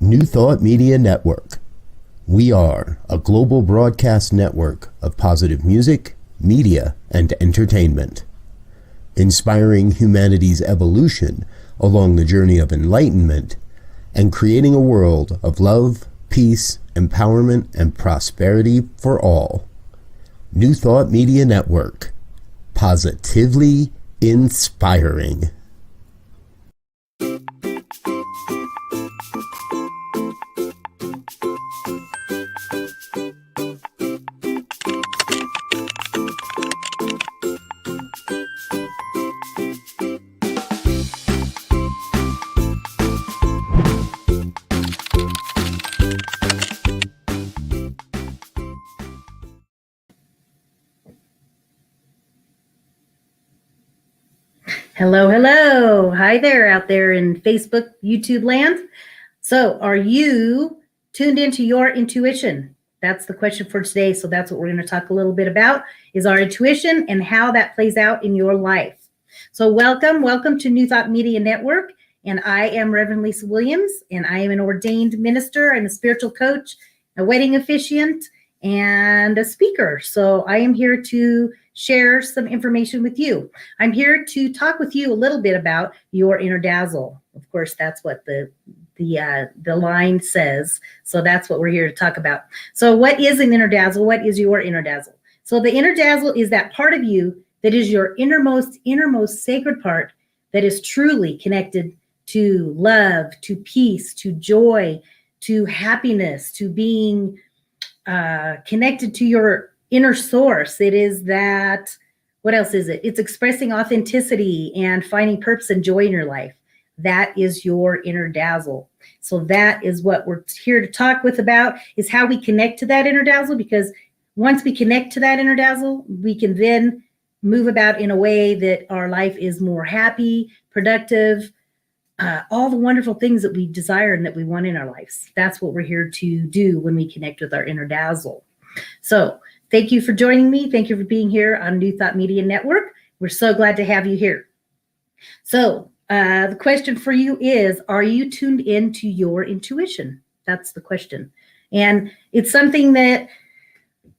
New Thought Media Network. We are a global broadcast network of positive music, media, and entertainment, inspiring humanity's evolution along the journey of enlightenment and creating a world of love, peace, empowerment, and prosperity for all. New Thought Media Network. Positively inspiring. Hello, hello. Hi there out there in Facebook, YouTube land. So are you tuned into your intuition? That's the question for today. So that's what we're going to talk a little bit about, is our intuition and how that plays out in your life. So welcome to New Thought Media Network. And I am Reverend Lisa Williams, and I am an ordained minister. I'm a spiritual coach, a wedding officiant, and a speaker. So I am here to share some information with you. I'm here to talk with you a little bit about your inner dazzle. Of course, that's what the line says. So that's what we're here to talk about. So what is an inner dazzle? What is your inner dazzle? So the inner dazzle is that part of you that is your innermost sacred part that is truly connected to love, to peace, to joy, to happiness, to being connected to your inner source. It is that, what else is it? It's expressing authenticity and finding purpose and joy in your life. That is your inner dazzle. So that is what we're here to talk about, is how we connect to that inner dazzle, because once we connect to that inner dazzle, we can then move about in a way that our life is more happy, productive, all the wonderful things that we desire and that we want in our lives. That's what we're here to do when we connect with our inner dazzle. So thank you for joining me. Thank you for being here on New Thought Media Network. We're so glad to have you here. So the question for you is, are you tuned into your intuition? That's the question. And it's something that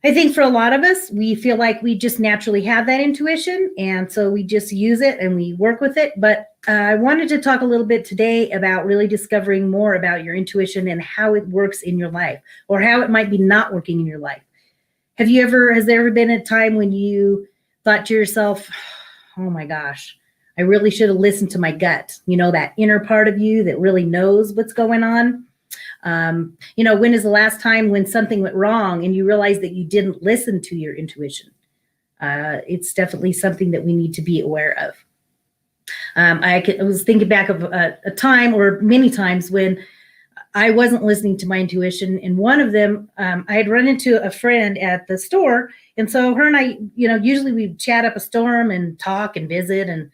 I think for a lot of us, we feel like we just naturally have that intuition. And so we just use it and we work with it. But I wanted to talk a little bit today about really discovering more about your intuition and how it works in your life, or how it might be not working in your life. Has there ever been a time when you thought to yourself, oh my gosh, I really should have listened to my gut, that inner part of you that really knows what's going on? When is the last time when something went wrong and you realized that you didn't listen to your intuition? It's definitely something that we need to be aware of. I was thinking back of a time, or many times, when I wasn't listening to my intuition. And one of them, I had run into a friend at the store. And so her and I, usually we chat up a storm and talk and visit. And,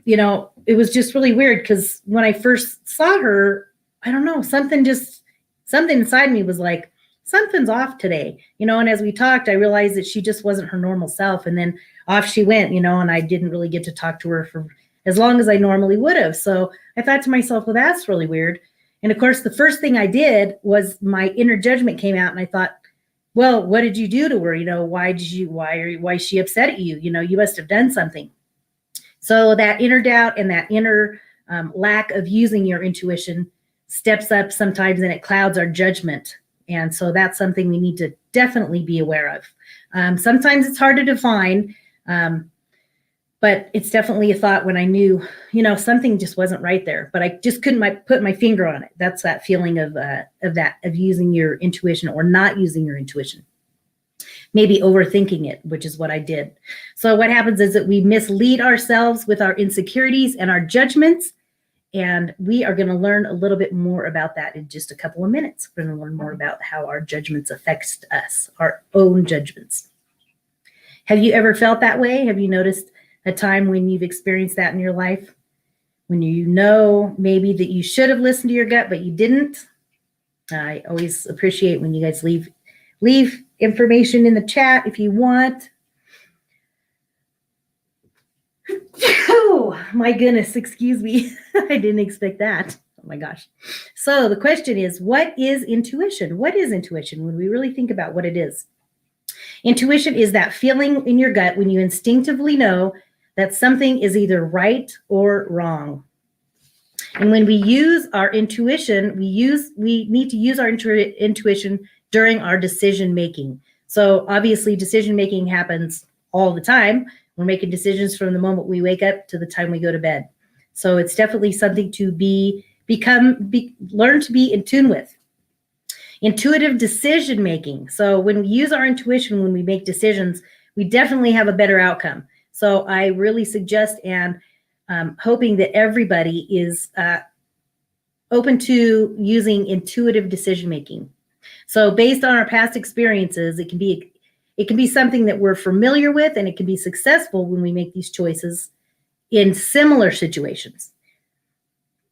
it was just really weird, because when I first saw her, I don't know, something inside me was like, something's off today, and as we talked, I realized that she just wasn't her normal self. And then off she went, and I didn't really get to talk to her for as long as I normally would have. So I thought to myself, well, that's really weird. And of course, the first thing I did was my inner judgment came out, and I thought, well, what did you do to her? Why is she upset at you? You must have done something. So that inner doubt and that inner lack of using your intuition steps up sometimes, and it clouds our judgment. And so that's something we need to definitely be aware of. Sometimes it's hard to define, but it's definitely a thought when I knew, something just wasn't right there, but I just couldn't put my finger on it. That's that feeling of using your intuition or not using your intuition. Maybe overthinking it, which is what I did. So what happens is that we mislead ourselves with our insecurities and our judgments. And we are going to learn a little bit more about that in just a couple of minutes. We're going to learn more about how our judgments affect us, our own judgments. Have you ever felt that way? Have you noticed a time when you've experienced that in your life? When maybe that you should have listened to your gut, but you didn't? I always appreciate when you guys leave information in the chat if you want. Oh, my goodness, excuse me. I didn't expect that. my gosh. So the question is, what is intuition? What is intuition when we really think about what it is? Intuition is that feeling in your gut when you instinctively know that something is either right or wrong. And when we use our intuition, we need to use our intuition during our decision making. So obviously decision making happens all the time. We're making decisions from the moment we wake up to the time we go to bed. So it's definitely something to learn to be in tune with. Intuitive decision making. So when we use our intuition, when we make decisions, we definitely have a better outcome. So I really suggest and hoping that everybody is open to using intuitive decision making. So based on our past experiences, it can be something that we're familiar with, and it can be successful when we make these choices in similar situations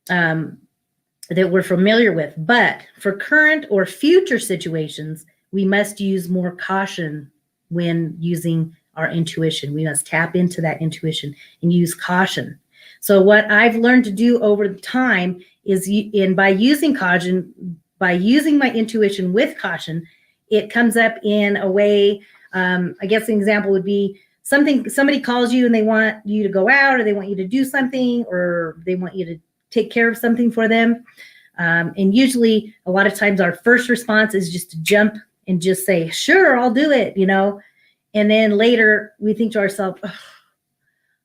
that we're familiar with. But for current or future situations, we must use more caution when using our intuition. We must tap into that intuition and use caution. So what I've learned to do over time is by using caution, by using my intuition with caution, it comes up in a way, I guess an example would be somebody calls you and they want you to go out, or they want you to do something, or they want you to take care of something for them. And usually a lot of times our first response is just to jump and just say, sure, I'll do it, And then later we think to ourselves, oh,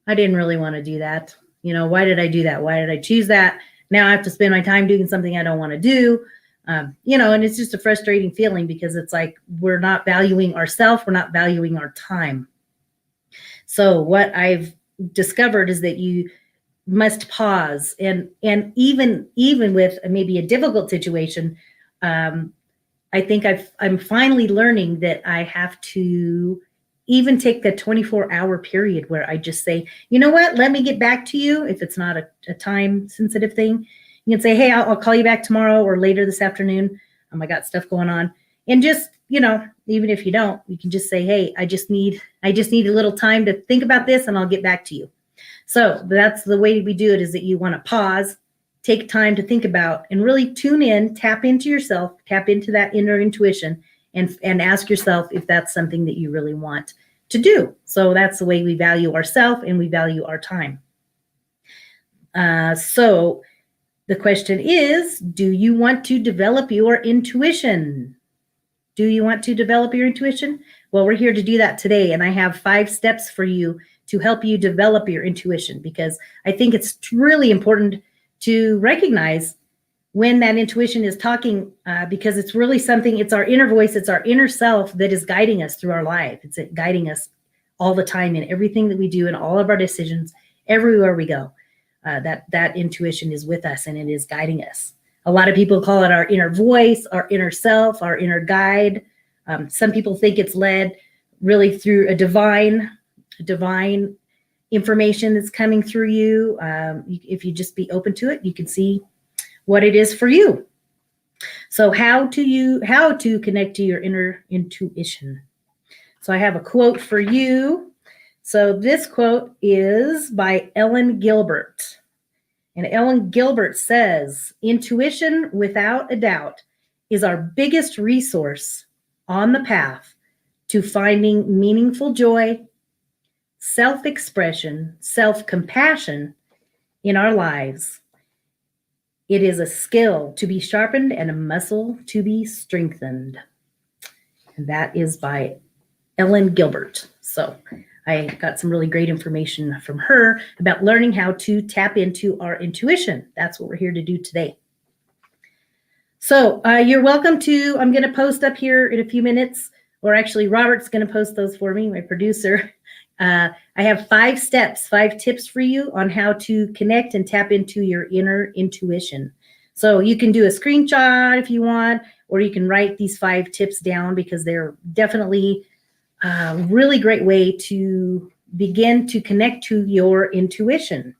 I didn't really want to do that. Why did I do that? Why did I choose that? Now I have to spend my time doing something I don't want to do. And it's just a frustrating feeling because it's like we're not valuing ourselves. We're not valuing our time. So what I've discovered is that you must pause, and even with maybe a difficult situation, I think I'm finally learning that I have to even take the 24-hour period where I just say, you know what, let me get back to you. If it's not a time sensitive thing, you can say, hey, I'll call you back tomorrow or later this afternoon. I got stuff going on. And just, even if you don't, you can just say, hey, I just need a little time to think about this and I'll get back to you. So that's the way we do it, is that you want to pause, take time to think about, and really tune in, tap into yourself, tap into that inner intuition, and ask yourself if that's something that you really want to do. So that's the way we value ourselves and we value our time. So the question is, do you want to develop your intuition? Do you want to develop your intuition? Well, we're here to do that today, and I have 5 steps for you to help you develop your intuition, because I think it's really important to recognize when that intuition is talking, because it's really something, it's our inner voice, it's our inner self that is guiding us through our life. It's guiding us all the time in everything that we do and all of our decisions, everywhere we go. That intuition is with us and it is guiding us. A lot of people call it our inner voice, our inner self, our inner guide. Some people think it's led really through a divine information that's coming through you. If you just be open to it, you can see what it is for you. So how to connect to your inner intuition. So I have a quote for you. So this quote is by Ellen Gilbert. And Ellen Gilbert says, intuition, without a doubt, is our biggest resource on the path to finding meaningful joy, self-expression, self-compassion in our lives. It is a skill to be sharpened and a muscle to be strengthened. And that is by Ellen Gilbert. So I got some really great information from her about learning how to tap into our intuition. That's what we're here to do today. So you're welcome to, I'm going to post up here in a few minutes, or actually Robert's going to post those for me, my producer. I have 5 steps, 5 tips for you on how to connect and tap into your inner intuition. So you can do a screenshot if you want, or you can write these 5 tips down, because they're definitely a really great way to begin to connect to your intuition.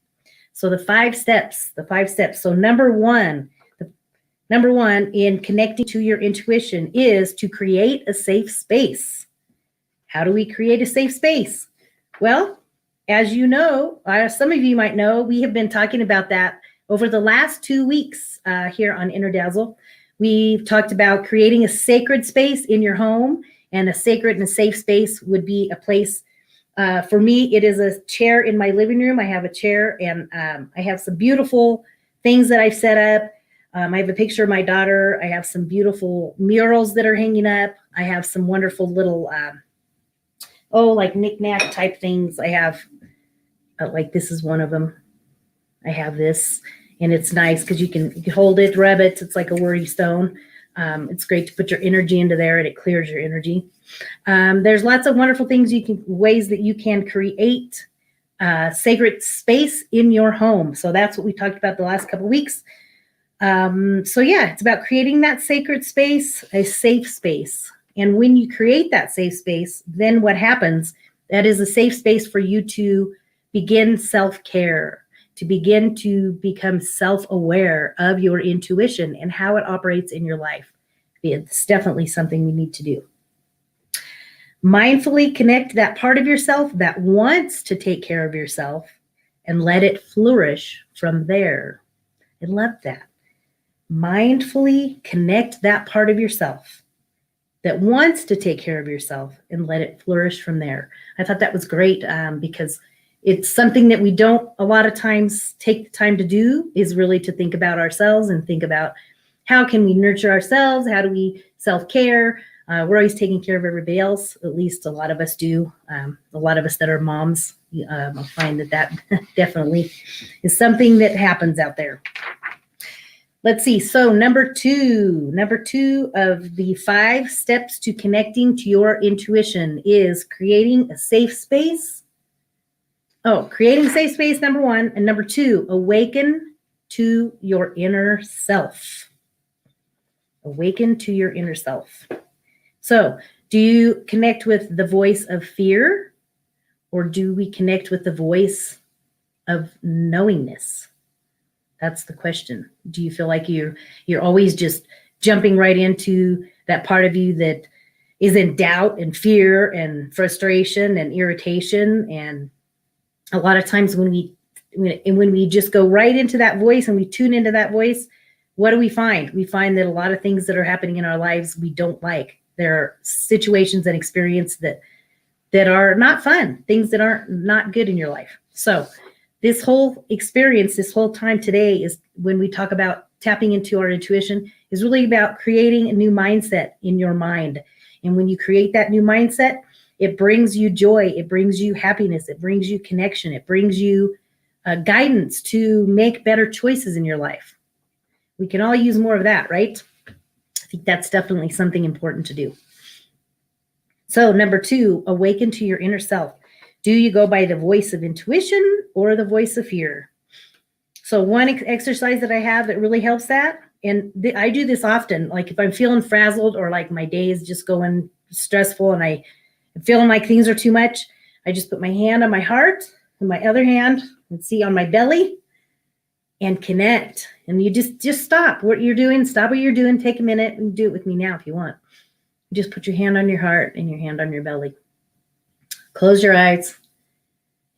So the 5 steps. So number one in connecting to your intuition is to create a safe space. How do we create a safe space? Well, as you know, some of you might know, we have been talking about that over the last 2 weeks here on Inner Dazzle, we've talked about creating a sacred space in your home, and a sacred and a safe space would be a place. For me, it is a chair in my living room. I have a chair, and I have some beautiful things that I've set up. I have a picture of my daughter. I have some beautiful murals that are hanging up. I have some wonderful little, like knick-knack type things. I have, like this is one of them. I have this, and it's nice because you can hold it, rub it. It's like a worry stone. It's great to put your energy into there, and it clears your energy. There's lots of wonderful things ways that you can create sacred space in your home. So that's what we talked about the last couple of weeks. So yeah, it's about creating that sacred space, a safe space. And when you create that safe space, then what happens? That is a safe space for you to begin self-care, to begin to become self-aware of your intuition and how it operates in your life. It's definitely something we need to do. Mindfully connect that part of yourself that wants to take care of yourself and let it flourish from there. I love that. Mindfully connect that part of yourself that wants to take care of yourself and let it flourish from there. I thought that was great because it's something that we don't a lot of times take the time to do, is really to think about ourselves and think about how can we nurture ourselves? How do we self-care? We're always taking care of everybody else. At least a lot of us do. A lot of us that are moms, I find that definitely is something that happens out there. Let's see. So number two of the 5 steps to connecting to your intuition is creating a safe space. Creating a safe space, number 1. And number 2, awaken to your inner self. Awaken to your inner self. So do you connect with the voice of fear, or do we connect with the voice of knowingness? That's the question. Do you feel like you're always just jumping right into that part of you that is in doubt and fear and frustration and irritation? And a lot of times when we just go right into that voice and we tune into that voice, what do we find? We find that a lot of things that are happening in our lives we don't like. There are situations and experiences that are not fun, things that aren't not good in your life. So this whole experience, this whole time today, is when we talk about tapping into our intuition, is really about creating a new mindset in your mind. And when you create that new mindset, it brings you joy, it brings you happiness, it brings you connection, it brings you guidance to make better choices in your life. We can all use more of that, right? I think that's definitely something important to do. So number 2, awaken to your inner self. Do you go by the voice of intuition or the voice of fear? So one exercise that I have that really helps that, and I do this often, like if I'm feeling frazzled or like my day is just going stressful and I'm feeling like things are too much, I just put my hand on my heart and my other hand, and see, on my belly, and connect. And you just stop what you're doing, stop what you're doing, take a minute and do it with me now if you want. Just put your hand on your heart and your hand on your belly. Close your eyes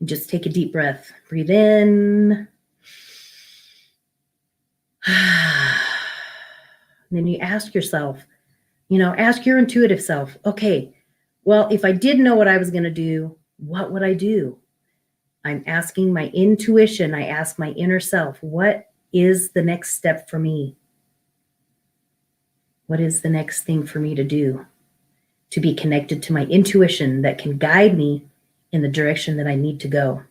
and just take a deep breath. Breathe in. And then you ask yourself, ask your intuitive self, okay, well, if I did know what I was going to do, what would I do? I'm asking my intuition. I ask my inner self, what is the next step for me? What is the next thing for me to do to be connected to my intuition that can guide me in the direction that I need to go?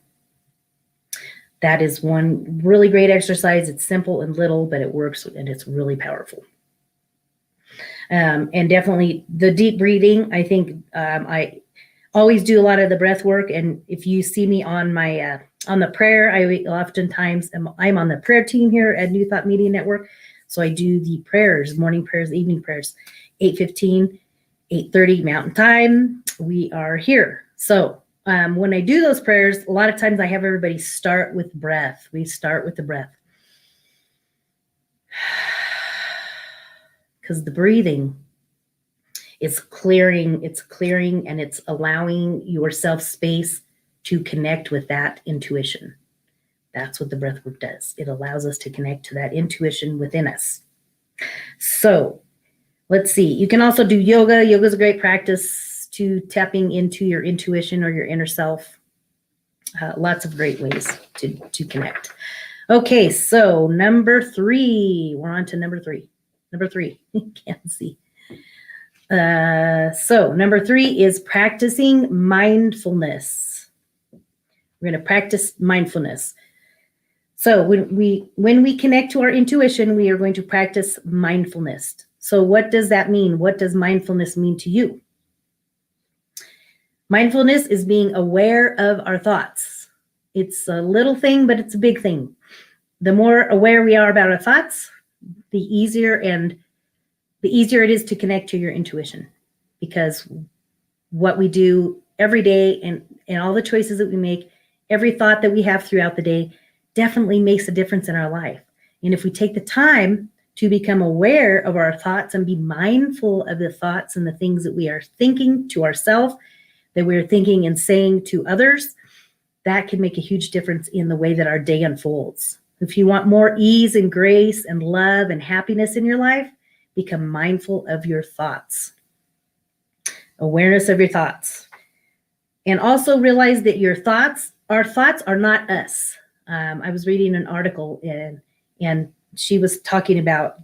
That is one really great exercise. It's simple and little, but it works and it's really powerful. And definitely the deep breathing. I think I always do a lot of the breath work. And if you see me on my on the prayer, I'm on the prayer team here at New Thought Media Network. So I do the prayers, morning prayers, evening prayers, 8:15, 8:30 Mountain Time. We are here. So when I do those prayers, a lot of times I have everybody start with breath. We start with the breath. Because the breathing is clearing, and it's allowing yourself space to connect with that intuition. That's what the breath work does. It allows us to connect to that intuition within us. So let's see. You can also do yoga. Yoga is a great practice to tapping into your intuition or your inner self. Lots of great ways to connect. Okay, so number 3. We're on to number 3. Number 3. Can't see. So number 3 is practicing mindfulness. We're going to practice mindfulness. So when we connect to our intuition, we are going to practice mindfulness. So what does that mean? What does mindfulness mean to you? Mindfulness is being aware of our thoughts. It's a little thing, but it's a big thing. The more aware we are about our thoughts, the easier it is to connect to your intuition, because what we do every day and all the choices that we make, every thought that we have throughout the day definitely makes a difference in our life. And if we take the time to become aware of our thoughts and be mindful of the thoughts and the things that we are thinking to ourselves, that we're thinking and saying to others, that can make a huge difference in the way that our day unfolds. If you want more ease and grace and love and happiness in your life, become mindful of your thoughts. Awareness of your thoughts. And also realize that our thoughts are not us. I was reading an article and she was talking about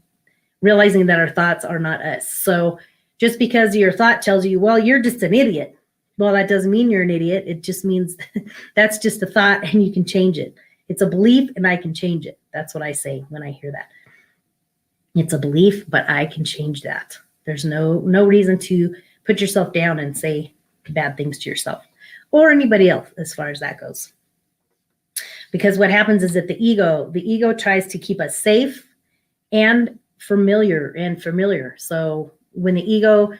realizing that our thoughts are not us. So just because your thought tells you, well, you're just an idiot. Well, that doesn't mean you're an idiot. It just means that's just a thought and you can change it. It's a belief and I can change it. That's what I say when I hear that. It's a belief, but I can change that. There's no reason to put yourself down and say bad things to yourself or anybody else as far as that goes. Because what happens is that the ego tries to keep us safe and familiar. So when the ego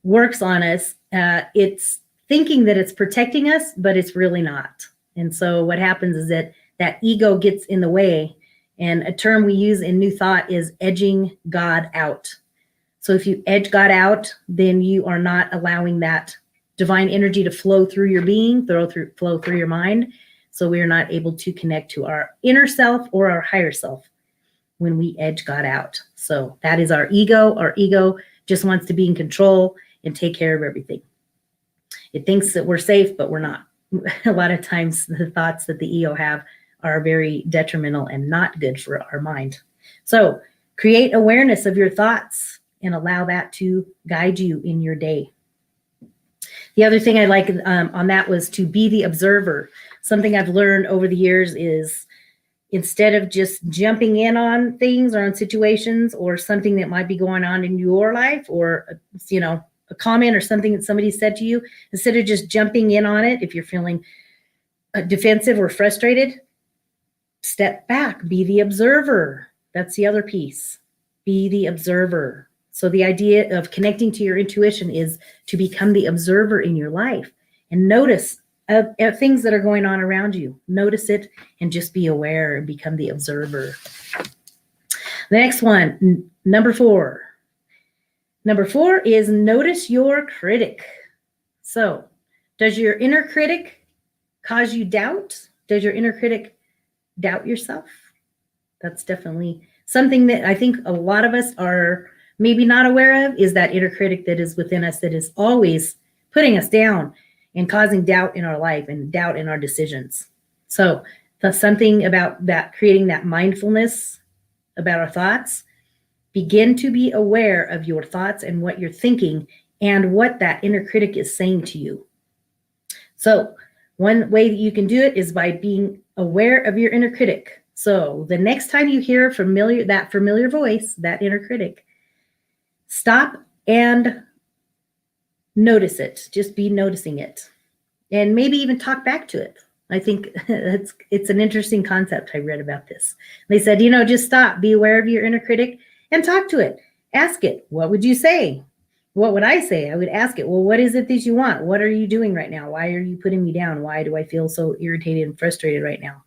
works on us, it's thinking that it's protecting us, but it's really not. And so what happens is that ego gets in the way. And a term we use in New Thought is edging God out. So if you edge God out, then you are not allowing that divine energy to flow through your being, flow through your mind. So we are not able to connect to our inner self or our higher self when we edge God out. So that is our ego. Our ego just wants to be in control and take care of everything. It thinks that we're safe, but we're not. A lot of times the thoughts that the ego have are very detrimental and not good for our mind. So create awareness of your thoughts and allow that to guide you in your day. The other thing I like on that was to be the observer. Something I've learned over the years is instead of just jumping in on things or on situations or something that might be going on in your life or, a comment or something that somebody said to you, instead of just jumping in on it, if you're feeling defensive or frustrated, step back, be the observer. That's the other piece. Be the observer. So the idea of connecting to your intuition is to become the observer in your life and notice things that are going on around you. Notice it and just be aware and become the observer. The next one, number 4. Number 4 is notice your critic. So does your inner critic cause you doubt? Does your inner critic doubt yourself? That's definitely something that I think a lot of us are maybe not aware of, is that inner critic that is within us that is always putting us down and causing doubt in our life and doubt in our decisions. So that's something about that, creating that mindfulness about our thoughts. Begin to be aware of your thoughts and what you're thinking and what that inner critic is saying to you. So one way that you can do it is by being aware of your inner critic. So the next time you hear that familiar voice, that inner critic, stop and notice it. Just be noticing it. And maybe even talk back to it. I think it's an interesting concept. I read about this. They said, just stop, be aware of your inner critic and talk to it. Ask it, what would you say? What would I say? I would ask it, well, what is it that you want? What are you doing right now? Why are you putting me down? Why do I feel so irritated and frustrated right now?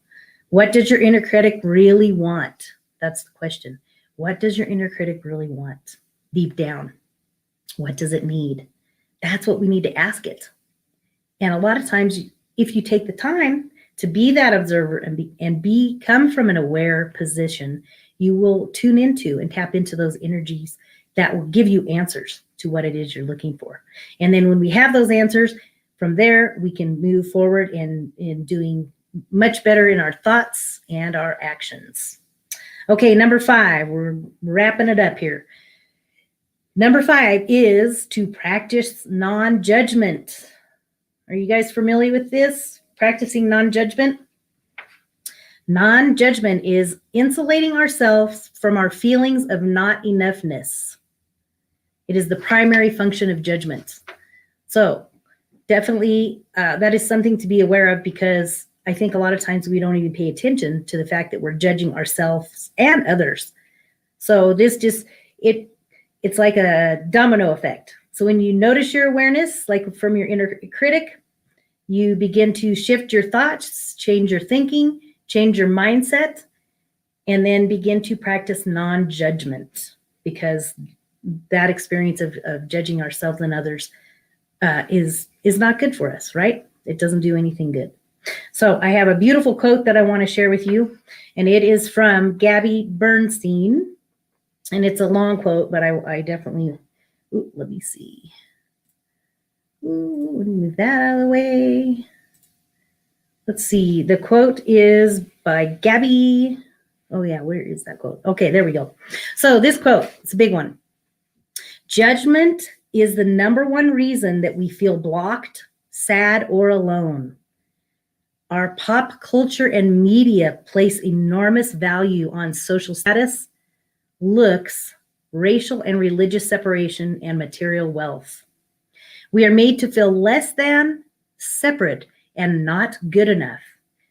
What does your inner critic really want? That's the question. What does your inner critic really want deep down? What does it need? That's what we need to ask it. And a lot of times, if you take the time to be that observer and come from an aware position, you will tune into and tap into those energies that will give you answers to what it is you're looking for. And then when we have those answers, from there, we can move forward in doing much better in our thoughts and our actions. Okay, number 5, we're wrapping it up here. Number 5 is to practice non-judgment. Are you guys familiar with this? Practicing non-judgment? Non-judgment is insulating ourselves from our feelings of not enoughness. It is the primary function of judgment. So definitely that is something to be aware of, because I think a lot of times we don't even pay attention to the fact that we're judging ourselves and others. So it's like a domino effect. So when you notice your awareness, like from your inner critic, you begin to shift your thoughts, change your thinking, change your mindset, and then begin to practice non-judgment, because that experience of judging ourselves and others is not good for us, right? It doesn't do anything good. So I have a beautiful quote that I want to share with you, and it is from Gabby Bernstein, and it's a long quote, but I definitely, let me see. Let me move that out of the way. Let's see. The quote is by Gabby. Oh yeah, where is that quote? Okay, there we go. So this quote, it's a big one. Judgment is the number one reason that we feel blocked, sad, or alone. Our pop culture and media place enormous value on social status, looks, racial and religious separation, and material wealth. We are made to feel less than, separate, and not good enough.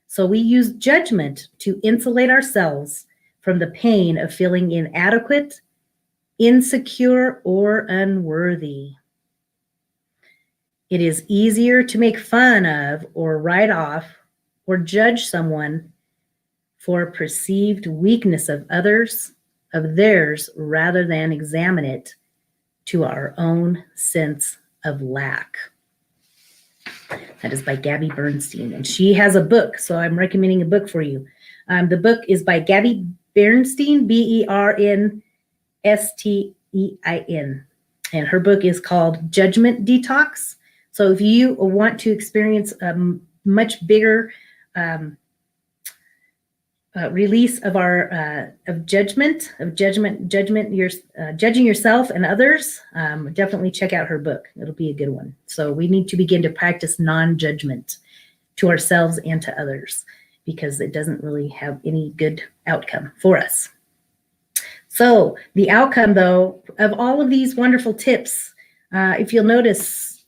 So we use judgment to insulate ourselves from the pain of feeling inadequate, insecure, or unworthy. It is easier to make fun of or write off or judge someone for perceived weakness of others, of theirs, rather than examine it to our own sense of lack. That is by Gabby Bernstein, and she has a book, so I'm recommending a book for you. The book is by Gabby Bernstein, Bernstein, and her book is called Judgment Detox. So if you want to experience a much bigger release of our judging yourself and others, definitely check out her book. It'll be a good one. So we need to begin to practice non-judgment to ourselves and to others, because it doesn't really have any good outcome for us. So the outcome, though, of all of these wonderful tips, if you'll notice,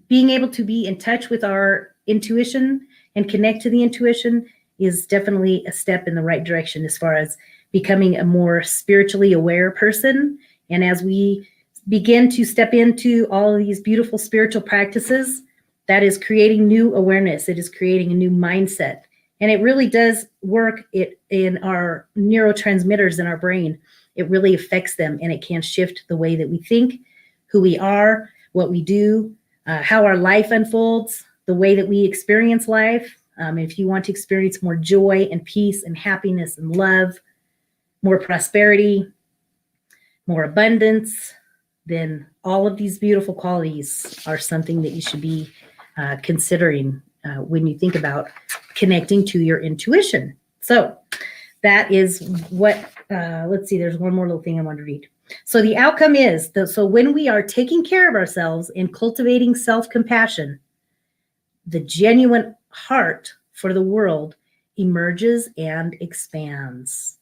being able to be in touch with our intuition and connect to the intuition is definitely a step in the right direction as far as becoming a more spiritually aware person. And as we begin to step into all of these beautiful spiritual practices, that is creating new awareness. It is creating a new mindset. And it really does work in our neurotransmitters in our brain. It really affects them, and it can shift the way that we think, who we are, what we do, how our life unfolds, the way that we experience life. If you want to experience more joy and peace and happiness and love, more prosperity, more abundance, then all of these beautiful qualities are something that you should be considering when you think about connecting to your intuition. So that is what, let's see, there's one more little thing I want to read. So the outcome is, so when we are taking care of ourselves and cultivating self-compassion, the genuine heart for the world emerges and expands.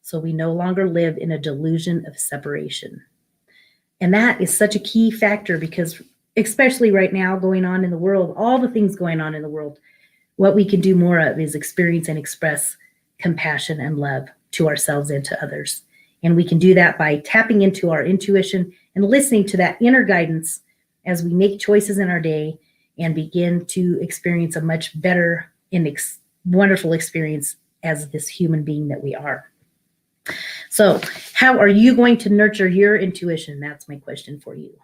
So we no longer live in a delusion of separation. And that is such a key factor, because especially right now going on in the world, all the things going on in the world, what we can do more of is experience and express compassion and love to ourselves and to others. And we can do that by tapping into our intuition and listening to that inner guidance as we make choices in our day and begin to experience a much better and wonderful experience as this human being that we are. So how are you going to nurture your intuition? That's my question for you.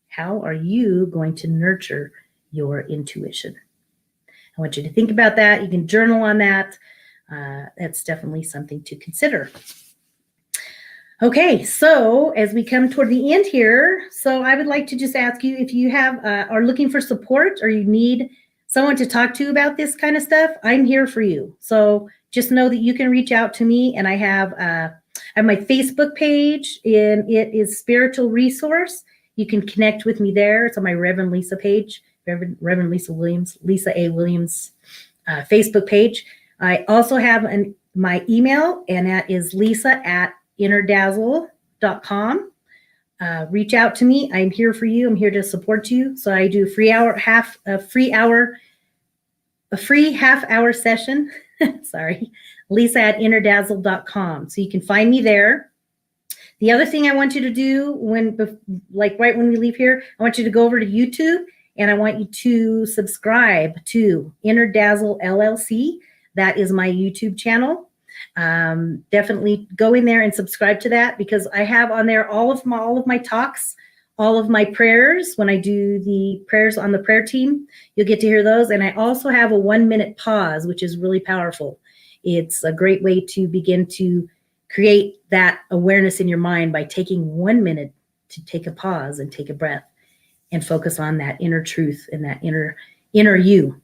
How are you going to nurture your intuition? I want you to think about that. You can journal on that. That's definitely something to consider. Okay, so as we come toward the end here, so I would like to just ask you if you are looking for support or you need someone to talk to about this kind of stuff, I'm here for you. So just know that you can reach out to me, and I have my Facebook page, and it is Spiritual Resource. You can connect with me there. It's on my Reverend Lisa page, Reverend Lisa Williams, Lisa A. Williams Facebook page. I also have my email, and that is lisa@innerdazzle.com. Reach out to me. I'm here for you. I'm here to support you. So I do a free half-hour session. Sorry, lisa@innerdazzle.com. So you can find me there. The other thing I want you to do right when we leave here, I want you to go over to YouTube, and I want you to subscribe to Inner Dazzle LLC. That is my YouTube channel. Definitely go in there and subscribe to that, because I have on there all of my talks, all of my prayers. When I do the prayers on the prayer team, you'll get to hear those. And I also have a 1-minute pause, which is really powerful. It's a great way to begin to create that awareness in your mind by taking 1 minute to take a pause and take a breath and focus on that inner truth and that inner you.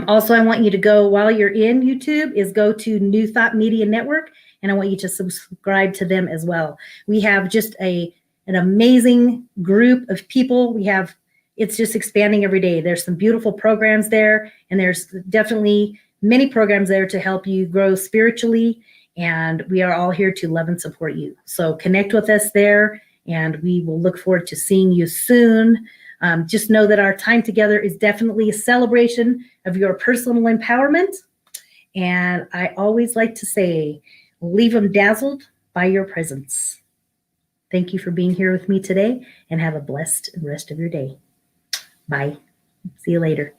Also, I want you to go, while you're in YouTube, go to New Thought Media Network, and I want you to subscribe to them as well. We have just an amazing group of people. It's just expanding every day. There's some beautiful programs there, and there's definitely many programs there to help you grow spiritually, and we are all here to love and support you. So connect with us there, and we will look forward to seeing you soon. Just know that our time together is definitely a celebration of your personal empowerment. And I always like to say, leave them dazzled by your presence. Thank you for being here with me today, and have a blessed rest of your day. Bye. See you later.